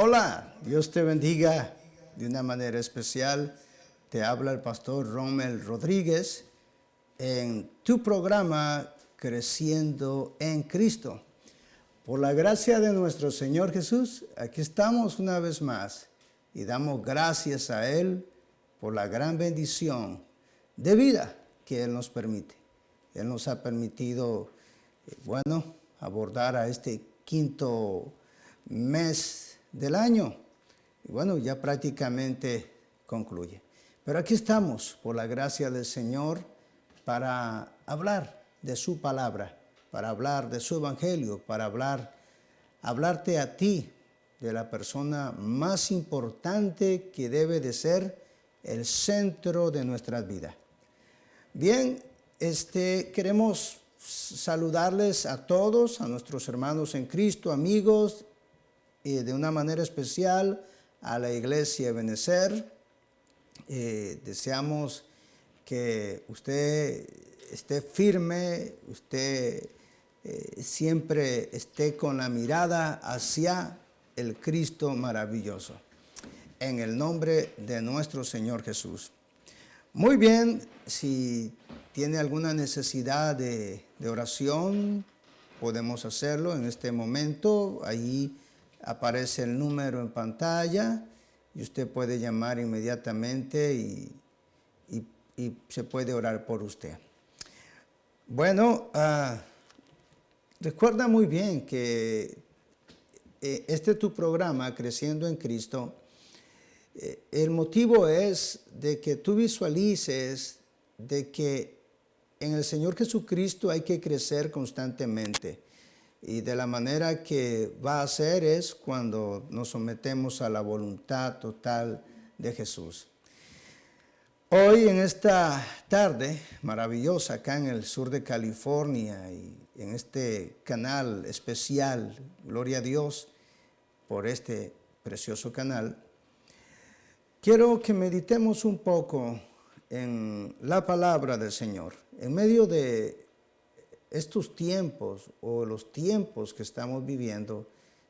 Hola, Dios te bendiga de una manera especial. Te habla el pastor Rommel Rodríguez en tu programa Creciendo en Cristo. Por la gracia de nuestro Señor Jesús, aquí estamos una vez más y damos gracias a Él por la gran bendición de vida que Él nos permite. Él nos ha permitido, abordar a este quinto mes del año. Y bueno, ya prácticamente concluye. Pero aquí estamos, por la gracia del Señor, para hablar de su palabra, para hablar de su evangelio, para hablarte a ti de la persona más importante que debe de ser el centro de nuestras vidas. Bien, queremos saludarles a todos, a nuestros hermanos en Cristo, amigos, y de una manera especial a la Iglesia Ebenezer. Deseamos que usted esté firme, usted siempre esté con la mirada hacia el Cristo maravilloso. En el nombre de nuestro Señor Jesús. Muy bien, si tiene alguna necesidad de oración, podemos hacerlo en este momento. Ahí aparece el número en pantalla y usted puede llamar inmediatamente y se puede orar por usted. Bueno, recuerda muy bien que este es tu programa, Creciendo en Cristo. El motivo es de que tú visualices de que en el Señor Jesucristo hay que crecer constantemente. Y de la manera que va a ser es cuando nos sometemos a la voluntad total de Jesús. Hoy en esta tarde maravillosa acá en el sur de California y en este canal especial, gloria a Dios por este precioso canal, quiero que meditemos un poco en la palabra del Señor. En medio de estos tiempos o los tiempos que estamos viviendo,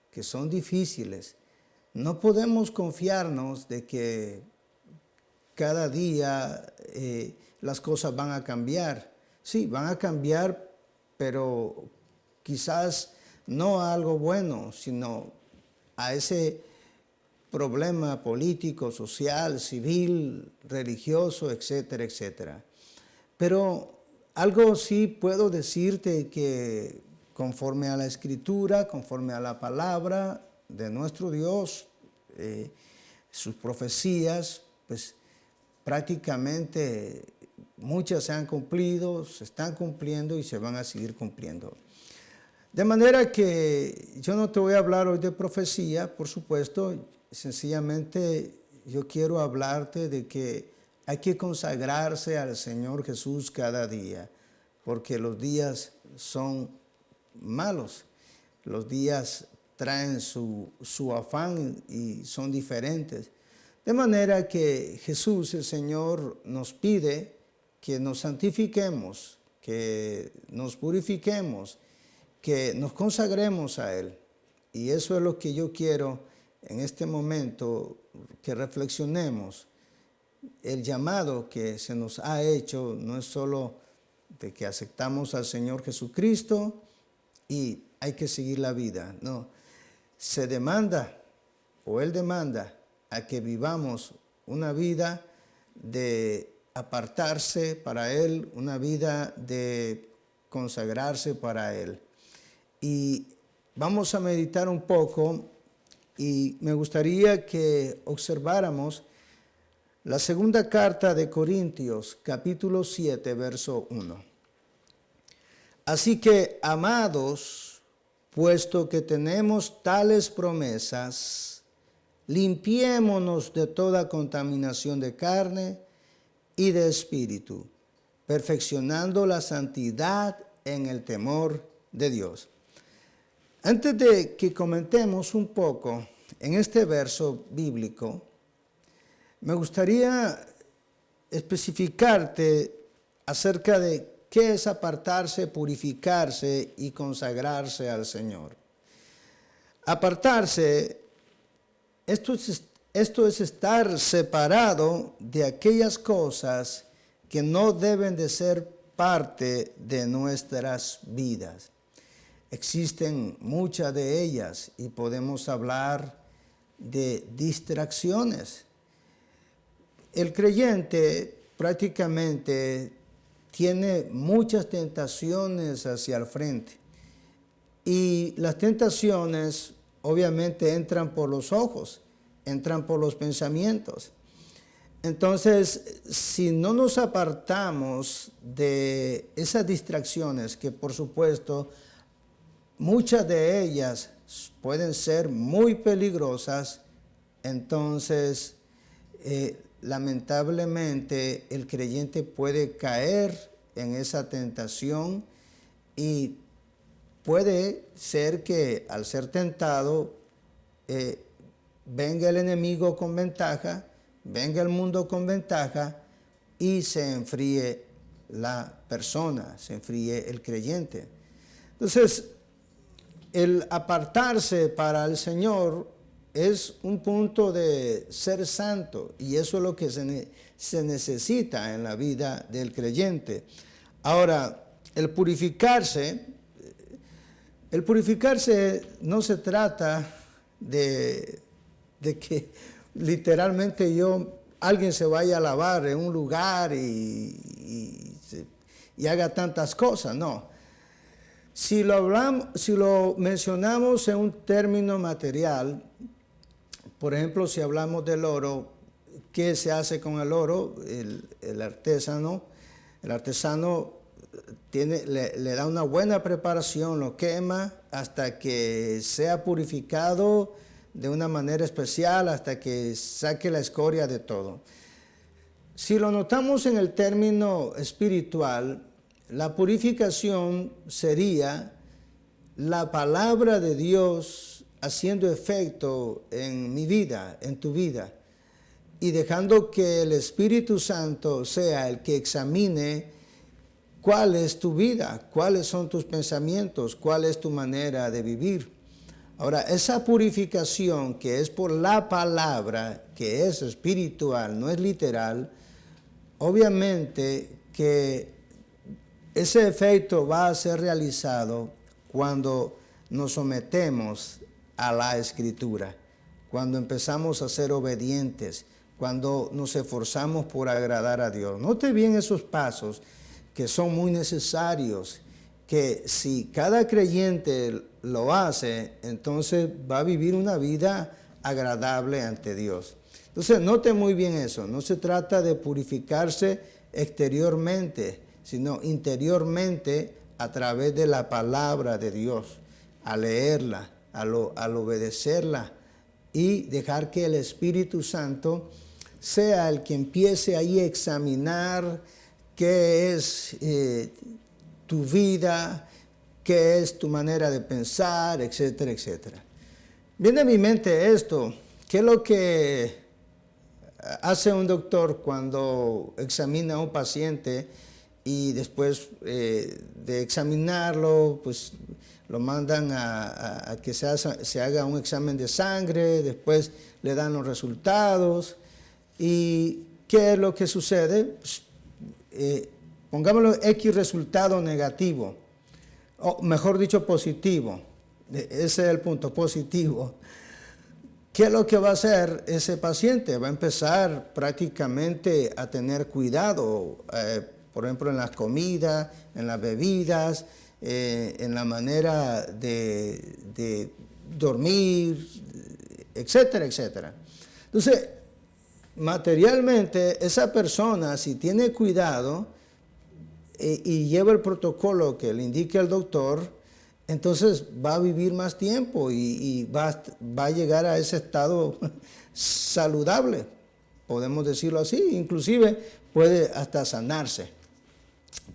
que son difíciles, no podemos confiarnos de que cada día las cosas van a cambiar. Sí, van a cambiar, pero quizás no a algo bueno, sino a ese problema político, social, civil, religioso, etcétera, etcétera. Pero algo sí puedo decirte que conforme a la Escritura, conforme a la palabra de nuestro Dios, sus profecías, pues prácticamente muchas se han cumplido, se están cumpliendo y se van a seguir cumpliendo. De manera que yo no te voy a hablar hoy de profecía, por supuesto, sencillamente yo quiero hablarte de que hay que consagrarse al Señor Jesús cada día, porque los días son malos, los días traen su afán y son diferentes. De manera que Jesús, el Señor, nos pide que nos santifiquemos, que nos purifiquemos, que nos consagremos a Él. Y eso es lo que yo quiero en este momento, que reflexionemos. El llamado que se nos ha hecho no es solo de que aceptamos al Señor Jesucristo y hay que seguir la vida. No, se demanda, o Él demanda, a que vivamos una vida de apartarse para Él, una vida de consagrarse para Él. Y vamos a meditar un poco y me gustaría que observáramos la segunda carta de Corintios, capítulo 7, verso 1. Así que, amados, puesto que tenemos tales promesas, limpiémonos de toda contaminación de carne y de espíritu, perfeccionando la santidad en el temor de Dios. Antes de que comentemos un poco en este verso bíblico, me gustaría especificarte acerca de qué es apartarse, purificarse y consagrarse al Señor. Apartarse esto es estar separado de aquellas cosas que no deben de ser parte de nuestras vidas. Existen muchas de ellas y podemos hablar de distracciones. El creyente prácticamente tiene muchas tentaciones hacia el frente y las tentaciones obviamente entran por los ojos, entran por los pensamientos. Entonces, si no nos apartamos de esas distracciones, que por supuesto muchas de ellas pueden ser muy peligrosas, entonces lamentablemente el creyente puede caer en esa tentación y puede ser que al ser tentado venga el enemigo con ventaja, venga el mundo con ventaja y se enfríe la persona, se enfríe el creyente. Entonces, el apartarse para el Señor es un punto de ser santo y eso es lo que se necesita en la vida del creyente. Ahora, el purificarse no se trata de que literalmente alguien se vaya a lavar en un lugar y haga tantas cosas, no. Si lo mencionamos en un término material, por ejemplo, si hablamos del oro, ¿qué se hace con el oro? El artesano le da una buena preparación, lo quema hasta que sea purificado de una manera especial, hasta que saque la escoria de todo. Si lo notamos en el término espiritual, la purificación sería la palabra de Dios haciendo efecto en mi vida, en tu vida, y dejando que el Espíritu Santo sea el que examine cuál es tu vida, cuáles son tus pensamientos, cuál es tu manera de vivir. Ahora, esa purificación que es por la palabra, que es espiritual, no es literal, obviamente que ese efecto va a ser realizado cuando nos sometemos a la Escritura, cuando empezamos a ser obedientes, cuando nos esforzamos por agradar a Dios. Note bien esos pasos que son muy necesarios, que si cada creyente lo hace, entonces va a vivir una vida agradable ante Dios. Entonces, note muy bien eso, no se trata de purificarse exteriormente, sino interiormente a través de la palabra de Dios, a leerla, al obedecerla y dejar que el Espíritu Santo sea el que empiece ahí a examinar qué es tu vida, qué es tu manera de pensar, etcétera, etcétera. Viene a mi mente esto, ¿qué es lo que hace un doctor cuando examina a un paciente y después de examinarlo, pues lo mandan a que se haga un examen de sangre, después le dan los resultados? ¿Y qué es lo que sucede? Pues, pongámoslo X resultado negativo, o mejor dicho positivo, ese es el punto, positivo. ¿Qué es lo que va a hacer ese paciente? Va a empezar prácticamente a tener cuidado, por ejemplo, en las comidas, en las bebidas, en la manera de dormir, etcétera, etcétera. Entonces, materialmente, esa persona, si tiene cuidado y lleva el protocolo que le indique el doctor, entonces va a vivir más tiempo y va a llegar a ese estado saludable, podemos decirlo así, inclusive puede hasta sanarse.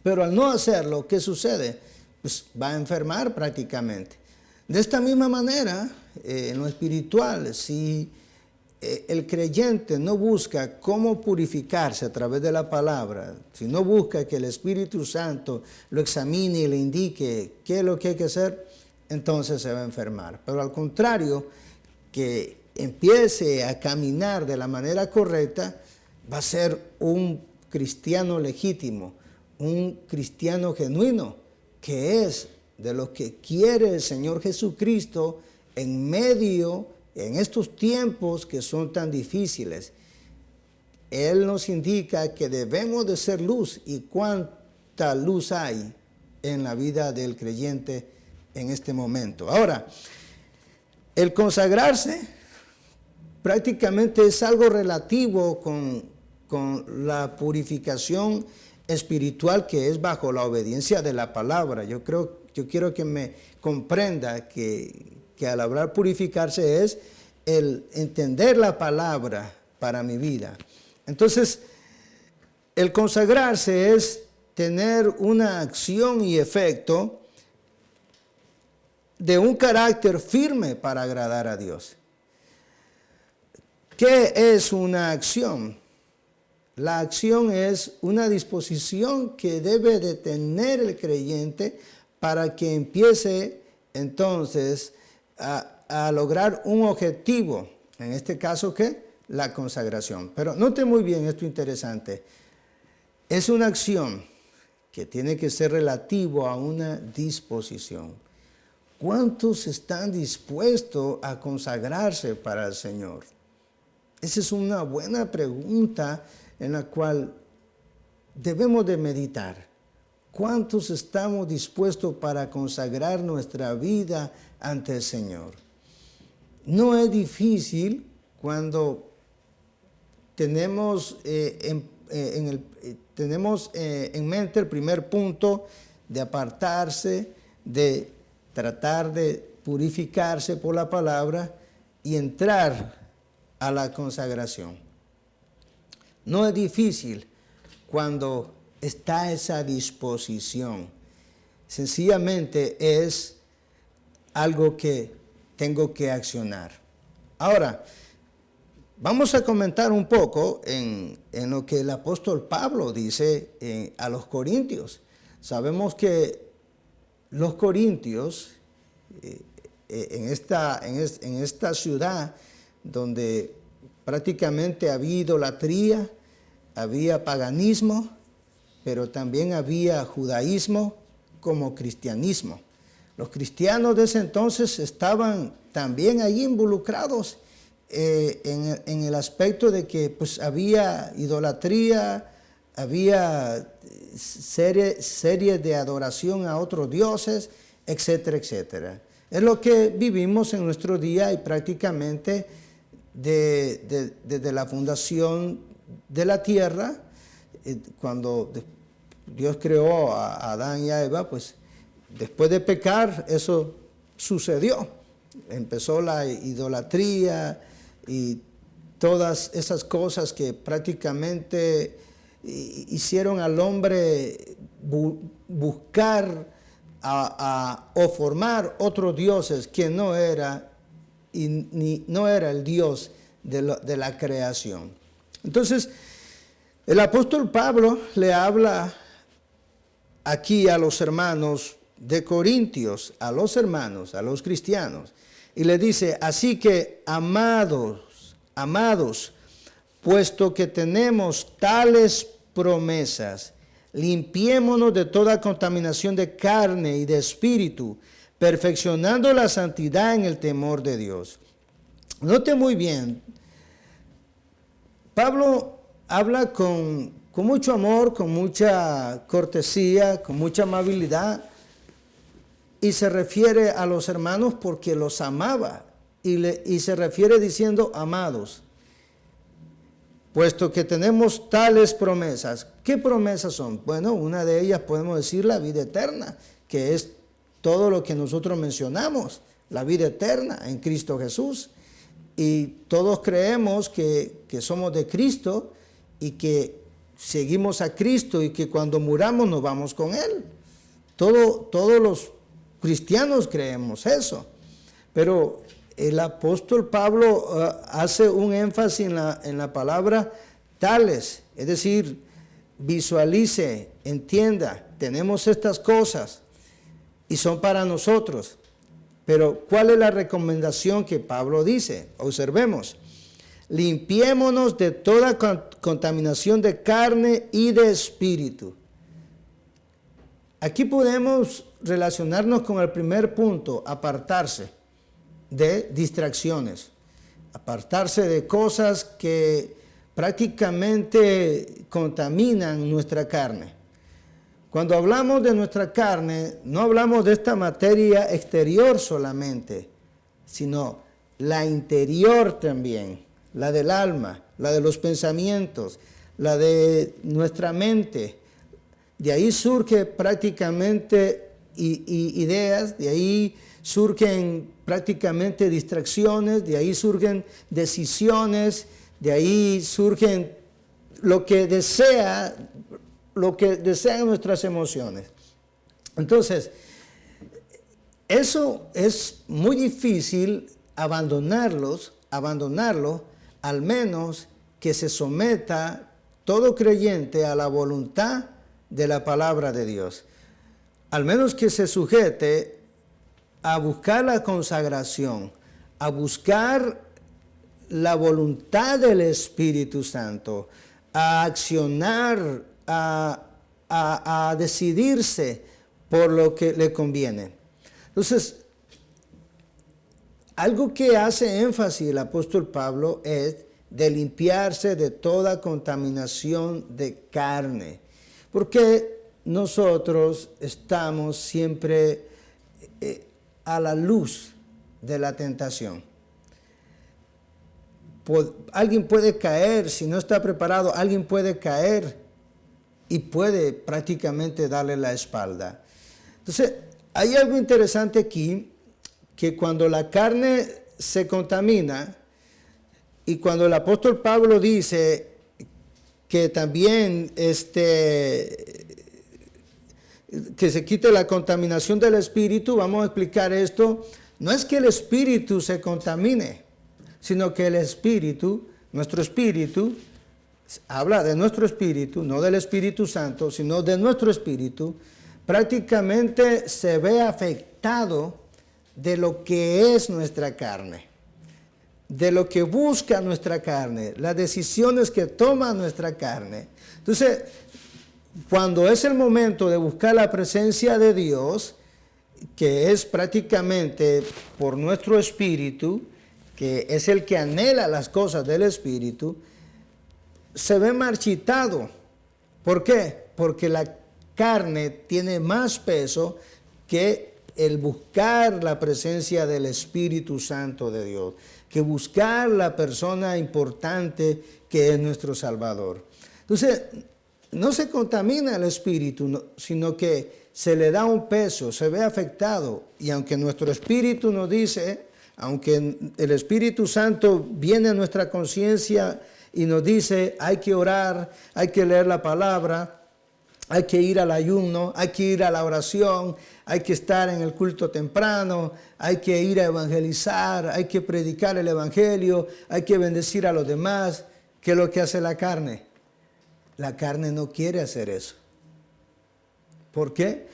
Pero al no hacerlo, ¿qué sucede? Pues va a enfermar prácticamente. De esta misma manera, en lo espiritual, si el creyente no busca cómo purificarse a través de la palabra, si no busca que el Espíritu Santo lo examine y le indique qué es lo que hay que hacer, entonces se va a enfermar. Pero al contrario, que empiece a caminar de la manera correcta, va a ser un cristiano legítimo, un cristiano genuino, que es de lo que quiere el Señor Jesucristo en estos tiempos que son tan difíciles. Él nos indica que debemos de ser luz, y cuánta luz hay en la vida del creyente en este momento. Ahora, el consagrarse prácticamente es algo relativo con la purificación espiritual que es bajo la obediencia de la palabra. Yo quiero que me comprenda que al hablar purificarse es el entender la palabra para mi vida. Entonces, el consagrarse es tener una acción y efecto de un carácter firme para agradar a Dios. ¿Qué es una acción? La acción es una disposición que debe de tener el creyente para que empiece entonces a lograr un objetivo. En este caso, ¿qué? La consagración. Pero note muy bien esto interesante. Es una acción que tiene que ser relativo a una disposición. ¿Cuántos están dispuestos a consagrarse para el Señor? Esa es una buena pregunta en la cual debemos de meditar. ¿Cuántos estamos dispuestos para consagrar nuestra vida ante el Señor? No es difícil cuando tenemos en mente el primer punto de apartarse, de tratar de purificarse por la palabra y entrar a la consagración. No es difícil cuando está esa disposición. Sencillamente es algo que tengo que accionar. Ahora, vamos a comentar un poco en lo que el apóstol Pablo dice a los corintios. Sabemos que los corintios, en esta ciudad donde prácticamente había idolatría, había paganismo, pero también había judaísmo como cristianismo. Los cristianos de ese entonces estaban también ahí involucrados en el aspecto de que pues había idolatría, había series de adoración a otros dioses, etcétera, etcétera. Es lo que vivimos en nuestro día y prácticamente desde la fundación de la tierra, cuando Dios creó a Adán y a Eva, pues después de pecar eso sucedió. Empezó la idolatría y todas esas cosas que prácticamente hicieron al hombre buscar o formar otros dioses que no era el Dios de la creación. Entonces, el apóstol Pablo le habla aquí a los hermanos de Corintios, a los cristianos, y le dice: así que, amados, puesto que tenemos tales promesas, limpiémonos de toda contaminación de carne y de espíritu, perfeccionando la santidad en el temor de Dios. Note muy bien, Pablo habla con mucho amor, con mucha cortesía, con mucha amabilidad, y se refiere a los hermanos porque los amaba, y se refiere diciendo: amados, puesto que tenemos tales promesas. ¿Qué promesas son? Bueno, una de ellas podemos decir la vida eterna, que es todo lo que nosotros mencionamos, la vida eterna en Cristo Jesús. Y todos creemos que somos de Cristo y que seguimos a Cristo y que cuando muramos nos vamos con Él. Todos los cristianos creemos eso. Pero el apóstol Pablo hace un énfasis en la palabra tales, es decir, visualice, entienda, tenemos estas cosas y son para nosotros. Pero ¿cuál es la recomendación que Pablo dice? Observemos. Limpiémonos de toda contaminación de carne y de espíritu. Aquí podemos relacionarnos con el primer punto, apartarse de distracciones, apartarse de cosas que prácticamente contaminan nuestra carne. Cuando hablamos de nuestra carne, no hablamos de esta materia exterior solamente, sino la interior también, la del alma, la de los pensamientos, la de nuestra mente. De ahí surgen prácticamente ideas, de ahí surgen prácticamente distracciones, de ahí surgen decisiones, de ahí surgen lo que desean nuestras emociones. Entonces, eso es muy difícil abandonarlo, al menos que se someta todo creyente a la voluntad de la palabra de Dios. Al menos que se sujete a buscar la consagración, a buscar la voluntad del Espíritu Santo, a accionar, a decidirse por lo que le conviene. Entonces, algo que hace énfasis el apóstol Pablo es de limpiarse de toda contaminación de carne, porque nosotros estamos siempre a la luz de la tentación. Alguien puede caer, si no está preparado, alguien puede caer y puede prácticamente darle la espalda. Entonces, hay algo interesante aquí, que cuando la carne se contamina, y cuando el apóstol Pablo dice que también que se quite la contaminación del espíritu, vamos a explicar esto. No es que el espíritu se contamine, sino que el espíritu, nuestro espíritu, habla de nuestro espíritu, no del Espíritu Santo, sino de nuestro espíritu, prácticamente se ve afectado de lo que es nuestra carne, de lo que busca nuestra carne, las decisiones que toma nuestra carne. Entonces, cuando es el momento de buscar la presencia de Dios, que es prácticamente por nuestro espíritu, que es el que anhela las cosas del espíritu, se ve marchitado. ¿Por qué? Porque la carne tiene más peso que el buscar la presencia del Espíritu Santo de Dios, que buscar la persona importante que es nuestro Salvador. Entonces, no se contamina el espíritu, sino que se le da un peso, se ve afectado. Y aunque nuestro espíritu nos dice, aunque el Espíritu Santo viene a nuestra conciencia y nos dice, hay que orar, hay que leer la palabra, hay que ir al ayuno, hay que ir a la oración, hay que estar en el culto temprano, hay que ir a evangelizar, hay que predicar el evangelio, hay que bendecir a los demás. ¿Qué es lo que hace la carne? La carne no quiere hacer eso. ¿Por qué?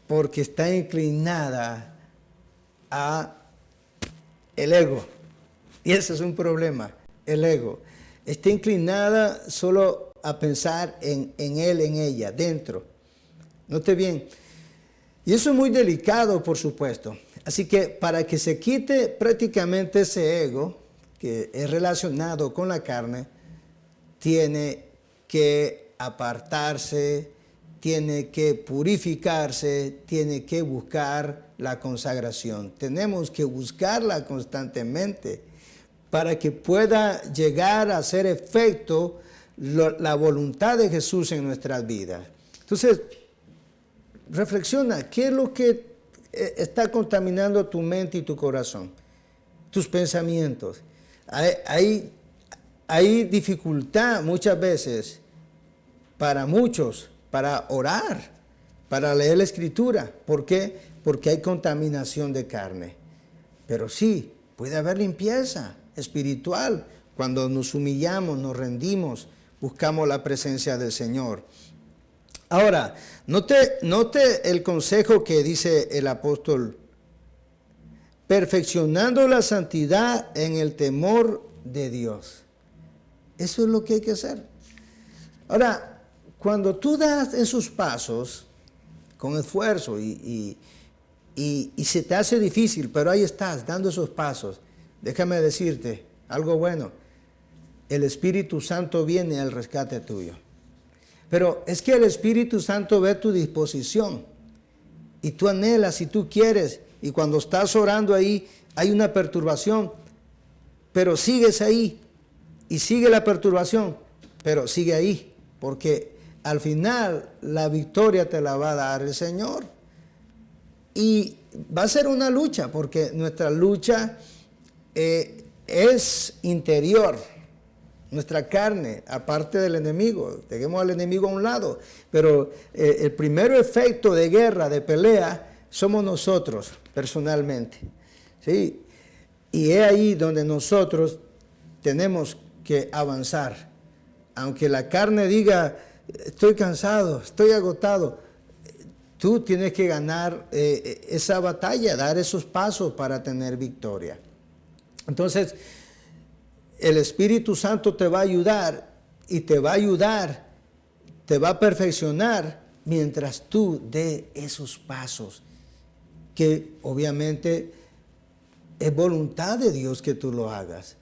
Porque está inclinada a el ego. Y ese es un problema, el ego. Está inclinada solo a pensar en él, en ella, dentro. Note bien. Y eso es muy delicado, por supuesto. Así que para que se quite prácticamente ese ego, que es relacionado con la carne, tiene que apartarse, tiene que purificarse, tiene que buscar la consagración. Tenemos que buscarla constantemente para que pueda llegar a hacer efecto la voluntad de Jesús en nuestras vidas. Entonces, reflexiona, ¿qué es lo que está contaminando tu mente y tu corazón? Tus pensamientos. Hay dificultad muchas veces para muchos, para orar, para leer la Escritura. ¿Por qué? Porque hay contaminación de carne. Pero sí, puede haber limpieza espiritual cuando nos humillamos, nos rendimos, buscamos la presencia del Señor. Ahora, note el consejo que dice el apóstol perfeccionando la santidad en el temor de Dios. Eso es lo que hay que hacer. Ahora, cuando tú das esos pasos con esfuerzo y se te hace difícil, pero ahí estás dando esos pasos, déjame decirte algo bueno. El Espíritu Santo viene al rescate tuyo. Pero es que el Espíritu Santo ve tu disposición y tú anhelas y tú quieres, y cuando estás orando ahí hay una perturbación, pero sigues ahí y sigue la perturbación, pero sigue ahí, porque al final la victoria te la va a dar el Señor. Y va a ser una lucha, porque nuestra lucha es interior. Nuestra carne, aparte del enemigo, dejemos al enemigo a un lado, pero el primer efecto de guerra, de pelea, somos nosotros personalmente, ¿sí? Y es ahí donde nosotros tenemos que avanzar. Aunque la carne diga, estoy cansado, estoy agotado, tú tienes que ganar esa batalla, dar esos pasos para tener victoria. Entonces, el Espíritu Santo te va a ayudar y te va a ayudar, te va a perfeccionar mientras tú des esos pasos, que obviamente es voluntad de Dios que tú lo hagas.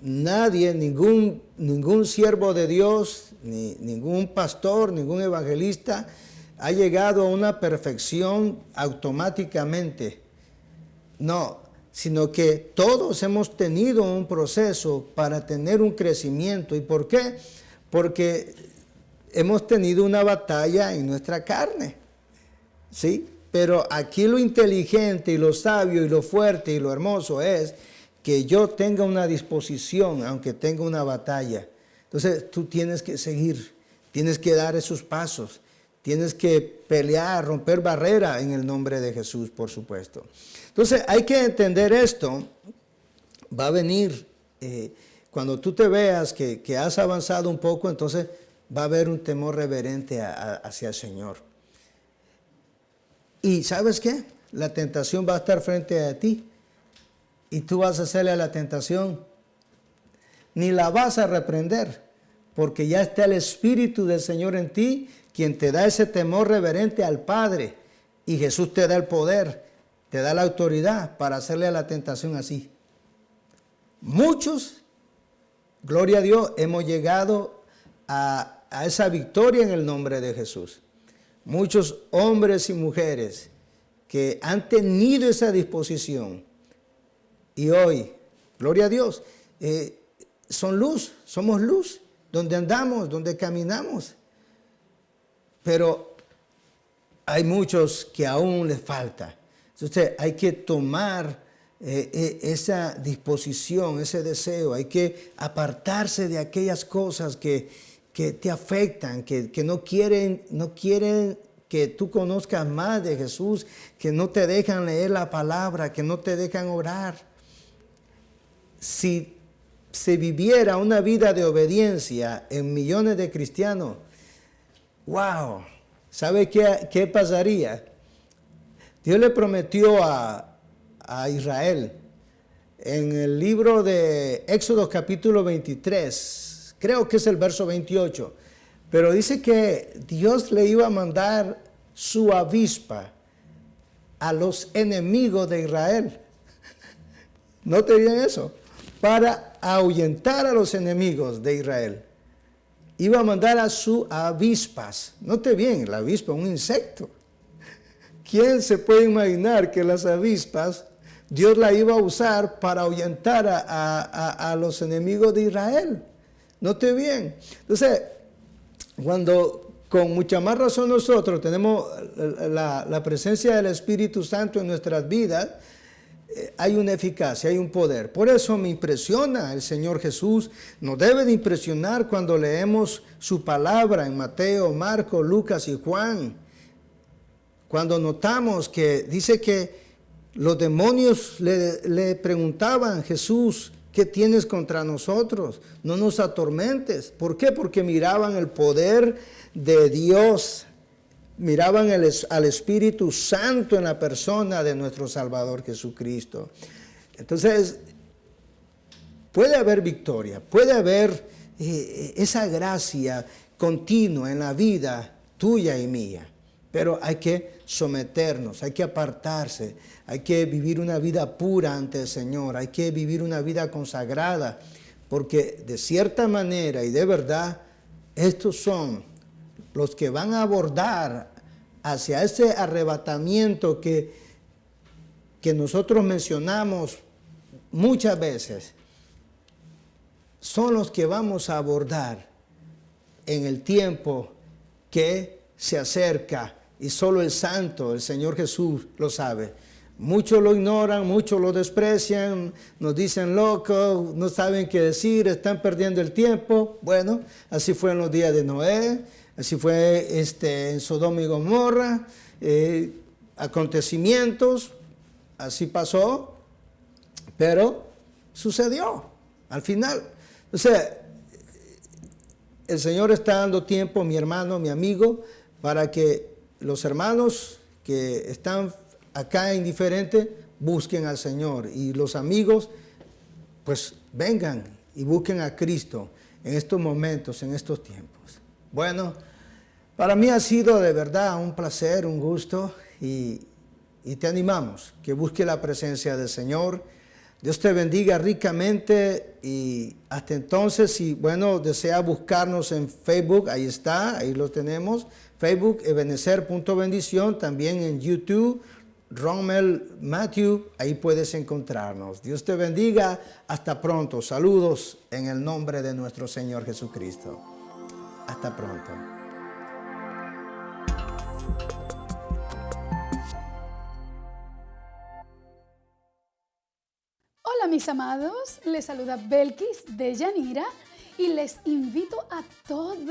Nadie, ningún siervo de Dios, ningún pastor, ningún evangelista ha llegado a una perfección automáticamente. No, sino que todos hemos tenido un proceso para tener un crecimiento. ¿Y por qué? Porque hemos tenido una batalla en nuestra carne, ¿sí? Pero aquí lo inteligente y lo sabio y lo fuerte y lo hermoso es que yo tenga una disposición, aunque tenga una batalla. Entonces tú tienes que seguir, tienes que dar esos pasos, tienes que pelear, romper barreras en el nombre de Jesús, por supuesto. Entonces hay que entender esto. Va a venir, cuando tú te veas que has avanzado un poco, entonces va a haber un temor reverente hacia el Señor. Y ¿sabes qué? La tentación va a estar frente a ti y tú vas a hacerle a la tentación. Ni la vas a reprender, porque ya está el Espíritu del Señor en ti, quien te da ese temor reverente al Padre. Y Jesús te da el poder, te da la autoridad para hacerle a la tentación así. Muchos, gloria a Dios, hemos llegado a esa victoria en el nombre de Jesús. Muchos hombres y mujeres que han tenido esa disposición y hoy, gloria a Dios, son luz, somos luz, donde andamos, donde caminamos. Pero hay muchos que aún les falta. Entonces hay que tomar esa disposición, ese deseo, hay que apartarse de aquellas cosas que te afectan, que no quieren que tú conozcas más de Jesús, que no te dejan leer la palabra, que no te dejan orar. Si se viviera una vida de obediencia en millones de cristianos, wow, ¿sabe qué pasaría? Dios le prometió a Israel en el libro de Éxodo capítulo 23, creo que es el verso 28, pero dice que Dios le iba a mandar su avispa a los enemigos de Israel. ¿No te digan eso? Para ahuyentar a los enemigos de Israel. Iba a mandar a sus avispas. Note bien, la avispa es un insecto. ¿Quién se puede imaginar que las avispas Dios la iba a usar para ahuyentar a los enemigos de Israel? Note bien. Entonces, cuando con mucha más razón nosotros tenemos la presencia del Espíritu Santo en nuestras vidas, hay una eficacia, hay un poder. Por eso me impresiona el Señor Jesús. Nos debe de impresionar cuando leemos su palabra en Mateo, Marcos, Lucas y Juan. Cuando notamos que dice que los demonios le preguntaban, Jesús, ¿qué tienes contra nosotros? No nos atormentes. ¿Por qué? Porque miraban el poder de Dios. miraban al Espíritu Santo en la persona de nuestro Salvador Jesucristo. Entonces, puede haber victoria, puede haber esa gracia continua en la vida tuya y mía, pero hay que someternos, hay que apartarse, hay que vivir una vida pura ante el Señor, hay que vivir una vida consagrada, porque de cierta manera y de verdad, estos son los que van a abordar hacia ese arrebatamiento que nosotros mencionamos muchas veces. Son los que vamos a abordar en el tiempo que se acerca y solo el Santo, el Señor Jesús, lo sabe. Muchos lo ignoran, muchos lo desprecian, nos dicen locos, no saben qué decir, están perdiendo el tiempo. Bueno, así fue en los días de Noé, así fue en Sodoma y Gomorra, acontecimientos, así pasó, pero sucedió al final. O sea, el Señor está dando tiempo, mi hermano, mi amigo, para que los hermanos que están acá indiferentes busquen al Señor, y los amigos pues vengan y busquen a Cristo en estos momentos, en estos tiempos. Bueno, para mí ha sido de verdad un placer, un gusto, y te animamos que busque la presencia del Señor. Dios te bendiga ricamente, y hasta entonces, si desea buscarnos en Facebook, ahí está, ahí lo tenemos, Facebook, Ebenezer.bendición, también en YouTube, Rommel Matthew, ahí puedes encontrarnos. Dios te bendiga, hasta pronto, saludos en el nombre de nuestro Señor Jesucristo. Hasta pronto. Hola mis amados, les saluda Belkis de Yanira y les invito a todos